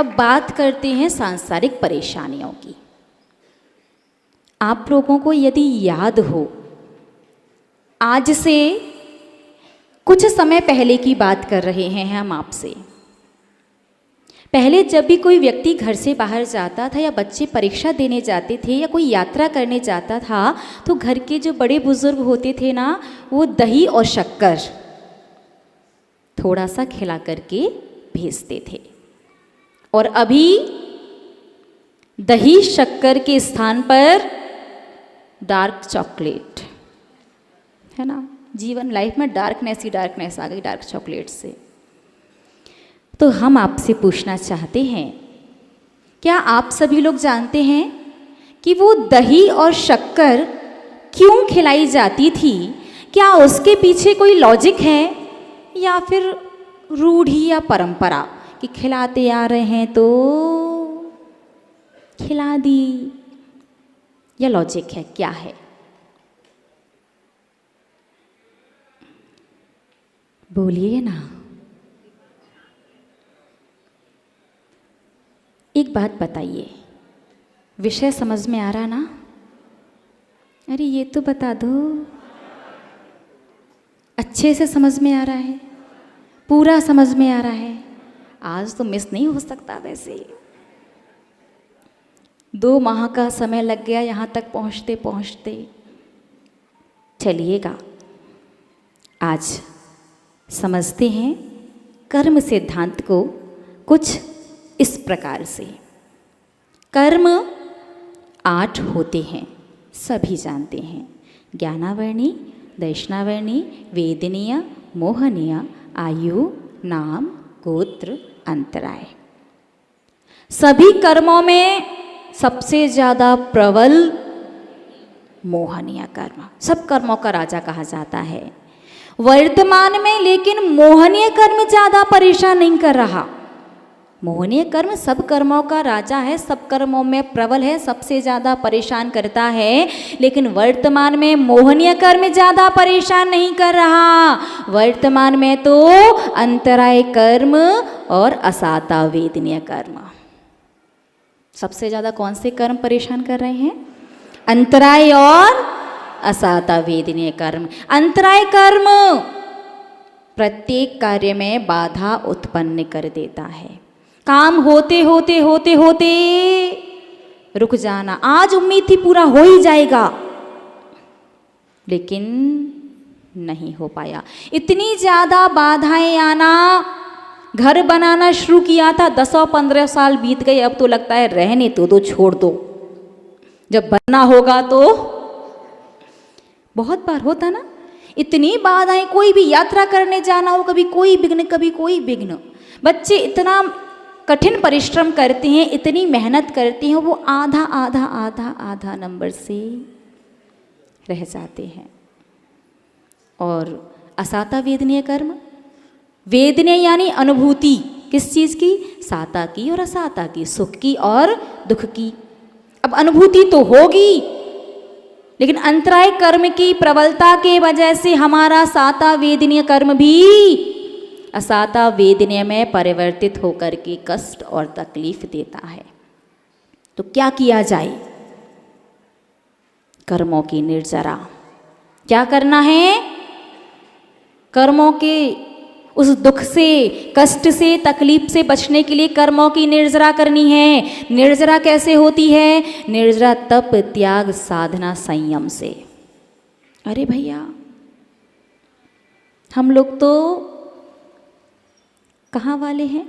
अब बात करते हैं सांसारिक परेशानियों की। आप लोगों को यदि याद हो, आज से कुछ समय पहले की बात कर रहे हैं हम आपसे। पहले जब भी कोई व्यक्ति घर से बाहर जाता था या बच्चे परीक्षा देने जाते थे या कोई यात्रा करने जाता था तो घर के जो बड़े बुजुर्ग होते थे ना, वो दही और शक्कर थोड़ा सा खिला करके भेजते थे। और अभी दही शक्कर के स्थान पर डार्क चॉकलेट है ना। जीवन लाइफ में डार्कनेस ही डार्कनेस आ गई डार्क चॉकलेट से। तो हम आपसे पूछना चाहते हैं, क्या आप सभी लोग जानते हैं कि वो दही और शक्कर क्यों खिलाई जाती थी? क्या उसके पीछे कोई लॉजिक है या फिर रूढ़ी या परंपरा कि खिलाते आ रहे हैं तो खिला दी, या लॉजिक है, क्या है? बोलिए ना। एक बात बताइए, विषय समझ में आ रहा ना? अरे ये तो बता दो, अच्छे से समझ में आ रहा है? पूरा समझ में आ रहा है? आज तो मिस नहीं हो सकता। वैसे 2 माह का समय लग गया यहाँ तक पहुँचते पहुँचते। चलिएगा, आज समझते हैं कर्म सिद्धांत को कुछ इस प्रकार से। कर्म 8 होते हैं, सभी जानते हैं। ज्ञानावर्णी, दैशनावर्णी, वेदनीय, मोहनीय, आयु, नाम, गोत्र, अंतराय। सभी कर्मों में सबसे ज़्यादा प्रबल मोहनीय कर्म, सब कर्मों का राजा कहा जाता है वर्तमान में। लेकिन मोहनीय कर्म ज़्यादा परेशान नहीं कर रहा। मोहनीय कर्म सब कर्मों का राजा है, सब कर्मों में प्रबल है, सबसे ज़्यादा परेशान करता है। लेकिन वर्तमान में मोहनीय कर्म ज़्यादा परेशान नहीं कर रहा। वर्तमान में तो अंतराय कर्म और असाता वेदनीय कर्म। सबसे ज़्यादा कौन से कर्म परेशान कर रहे हैं? अंतराय और असाता वेदनीय कर्म। अंतराय कर्म प्रत्येक कार्य में बाधा उत्पन्न कर देता है। काम होते होते होते होते रुक जाना। आज उम्मीद थी पूरा हो ही जाएगा, लेकिन नहीं हो पाया। इतनी ज़्यादा बाधाएं आना। घर बनाना शुरू किया था, 10-15 साल बीत गए, अब तो लगता है रहने तो दो, छोड़ दो, जब बनना होगा तो। बहुत बार होता ना, इतनी बाधाएं, कोई भी यात्रा करने जाना हो, कभी कोई विघ्न कभी कोई विघ्न। बच्चे इतना कठिन परिश्रम करते हैं, इतनी मेहनत करते हैं, वो आधा आधा आधा आधा नंबर से रह जाते हैं। और असाता वेदनीय कर्म, वेदनीय यानी अनुभूति किस चीज़ की? साता की और असाता की, सुख की और दुख की। अब अनुभूति तो होगी, लेकिन अंतराय कर्म की प्रबलता के वजह से हमारा साता वेदनीय कर्म भी असाता वेदनीय में परिवर्तित होकर के कष्ट और तकलीफ देता है। तो क्या किया जाए? कर्मों की निर्जरा। क्या करना है? कर्मों के उस दुख से, कष्ट से, तकलीफ से बचने के लिए कर्मों की निर्जरा करनी है। निर्जरा कैसे होती है? निर्जरा तप, त्याग, साधना, संयम से। अरे भैया, हम लोग तो कहाँ वाले हैं?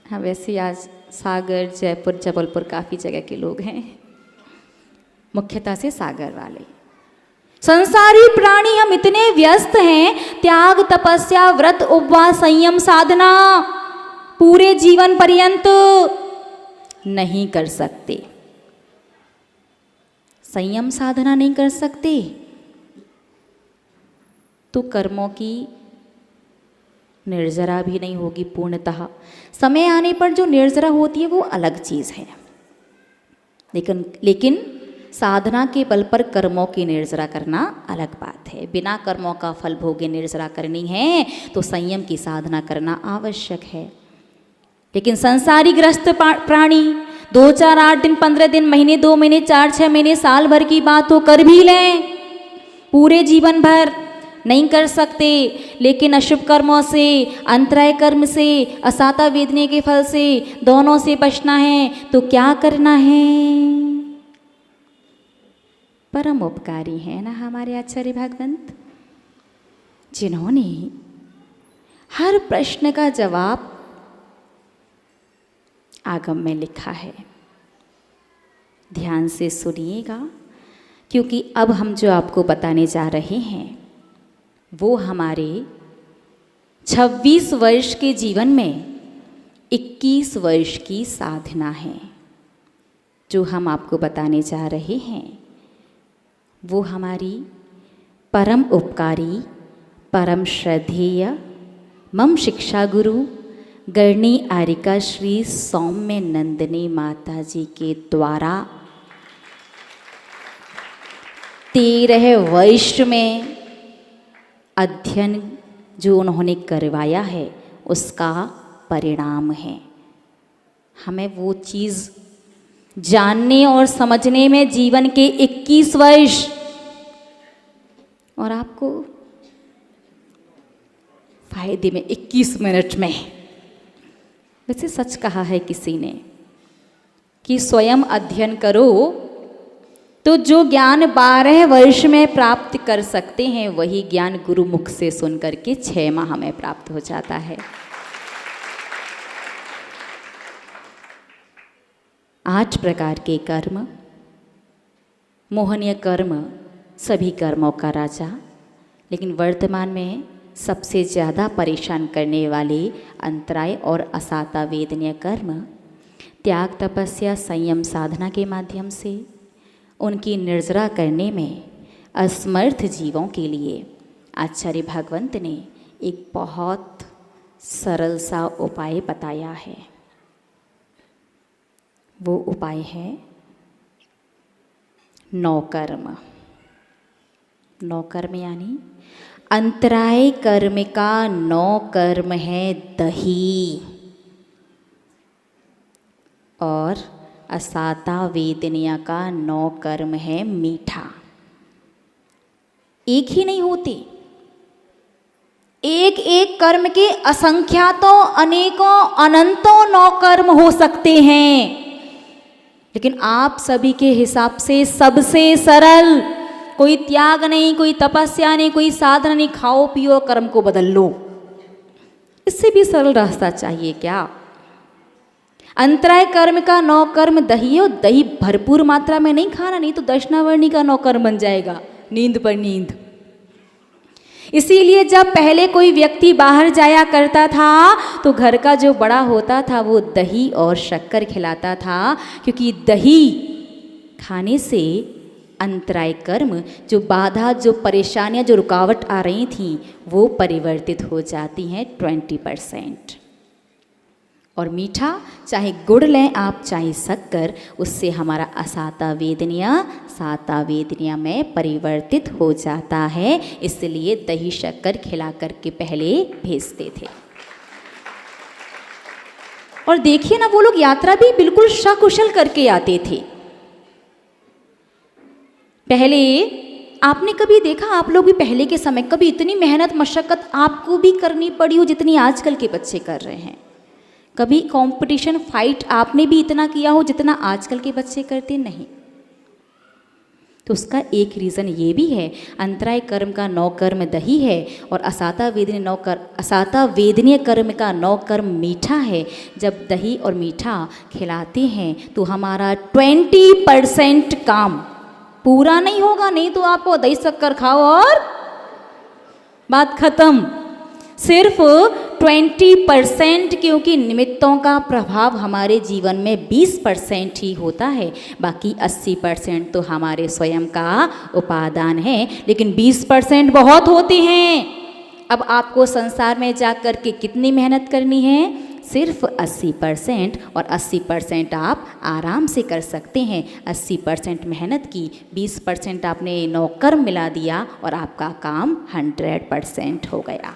हाँ, वैसे आज सागर, जयपुर, जबलपुर काफ़ी जगह के लोग हैं, मुख्यतः से सागर वाले। संसारी प्राणी हम इतने व्यस्त हैं, त्याग, तपस्या, व्रत, उपवास, संयम, साधना पूरे जीवन पर्यंत नहीं कर सकते। संयम साधना नहीं कर सकते तो कर्मों की निर्जरा भी नहीं होगी पूर्णतः। समय आने पर जो निर्जरा होती है वो अलग चीज़ है, लेकिन साधना के बल पर कर्मों की निर्जरा करना अलग बात है। बिना कर्मों का फल भोगे निर्जरा करनी है तो संयम की साधना करना आवश्यक है। लेकिन संसारी ग्रस्त प्राणी 2, 4, 8 दिन, 15 दिन, महीने, 2 महीने, 4, 6 महीने, साल भर की बात हो कर भी लें, पूरे जीवन भर नहीं कर सकते। लेकिन अशुभ कर्मों से, अंतराय कर्म से, असाता वेदने के फल से, दोनों से बचना है तो क्या करना है? परम उपकारी है ना हमारे आचार्य भगवंत, जिन्होंने हर प्रश्न का जवाब आगम में लिखा है। ध्यान से सुनिएगा, क्योंकि अब हम जो आपको बताने जा रहे हैं वो हमारे 26 वर्ष के जीवन में 21 वर्ष की साधना है। जो हम आपको बताने जा रहे हैं वो हमारी परम उपकारी, परम श्रद्धेय मम शिक्षा गुरु गरणी आरिका श्री सौम्य नंदिनी माता जी के द्वारा 13 वर्ष में अध्ययन जो उन्होंने करवाया है उसका परिणाम है। हमें वो चीज़ जानने और समझने में जीवन के 21 वर्ष, और आपको फायदे में 21 मिनट में। वैसे सच कहा है किसी ने कि स्वयं अध्ययन करो तो जो ज्ञान 12 वर्ष में प्राप्त कर सकते हैं वही ज्ञान गुरु मुख से सुन करके 6 माह में प्राप्त हो जाता है। 8 प्रकार के कर्म, मोहनीय कर्म सभी कर्मों का राजा, लेकिन वर्तमान में सबसे ज़्यादा परेशान करने वाले अंतराय और असाता वेदनीय कर्म त्याग, तपस्या, संयम, साधना के माध्यम से उनकी निर्जरा करने में असमर्थ जीवों के लिए आचार्य भगवंत ने एक बहुत सरल सा उपाय बताया है। वो उपाय है 9 कर्म। 9 कर्म यानी अंतराय कर्म का 9 कर्म है दही, और असाता वेदनिया का 9 कर्म है मीठा। एक ही नहीं होते, एक एक कर्म के असंख्यातों, अनेकों, अनंतों 9 कर्म हो सकते हैं, लेकिन आप सभी के हिसाब से सबसे सरल, कोई त्याग नहीं, कोई तपस्या नहीं, कोई साधना नहीं, खाओ पियो कर्म को बदल लो, इससे भी सरल रास्ता चाहिए क्या? अंतराय कर्म का 9 कर्म दही, और दही भरपूर मात्रा में नहीं खाना, नहीं तो दशनावर्णी का 9 कर्म बन जाएगा, नींद पर नींद। इसीलिए जब पहले कोई व्यक्ति बाहर जाया करता था तो घर का जो बड़ा होता था वो दही और शक्कर खिलाता था, क्योंकि दही खाने से अंतराय कर्म, जो बाधा, जो परेशानियां, जो रुकावट आ रही थी वो परिवर्तित हो जाती हैं 20%। और मीठा, चाहे गुड़ लें आप, चाहे शक्कर, उससे हमारा असाता वेदनिया साता वेदनिया में परिवर्तित हो जाता है। इसलिए दही शक्कर खिला करके पहले भेजते थे। और देखिए ना, वो लोग यात्रा भी बिल्कुल सकुशल करके आते थे। पहले आपने कभी देखा, आप लोग भी पहले के समय कभी इतनी मेहनत मशक्क़त आपको भी करनी पड़ी हो जितनी आजकल के बच्चे कर रहे हैं? कभी कंपटीशन फाइट आपने भी इतना किया हो जितना आजकल के बच्चे करते? नहीं। तो उसका एक रीज़न ये भी है, अंतराय कर्म का 9 कर्म दही है और असाता वेदनीय कर्म का 9 कर्म मीठा है। जब दही और मीठा खिलाते हैं तो हमारा 20% काम पूरा नहीं होगा, नहीं तो आपको दही शक्कर खाओ और बात खत्म। सिर्फ 20%, क्योंकि निमित्तों का प्रभाव हमारे जीवन में 20% ही होता है, बाकी 80% तो हमारे स्वयं का उपादान है, लेकिन 20% बहुत होते हैं। अब आपको संसार में जा कर के कितनी मेहनत करनी है? सिर्फ 80%, और 80% आप आराम से कर सकते हैं। 80% मेहनत की, 20% आपने 9 कर्म मिला दिया और आपका काम 100% हो गया।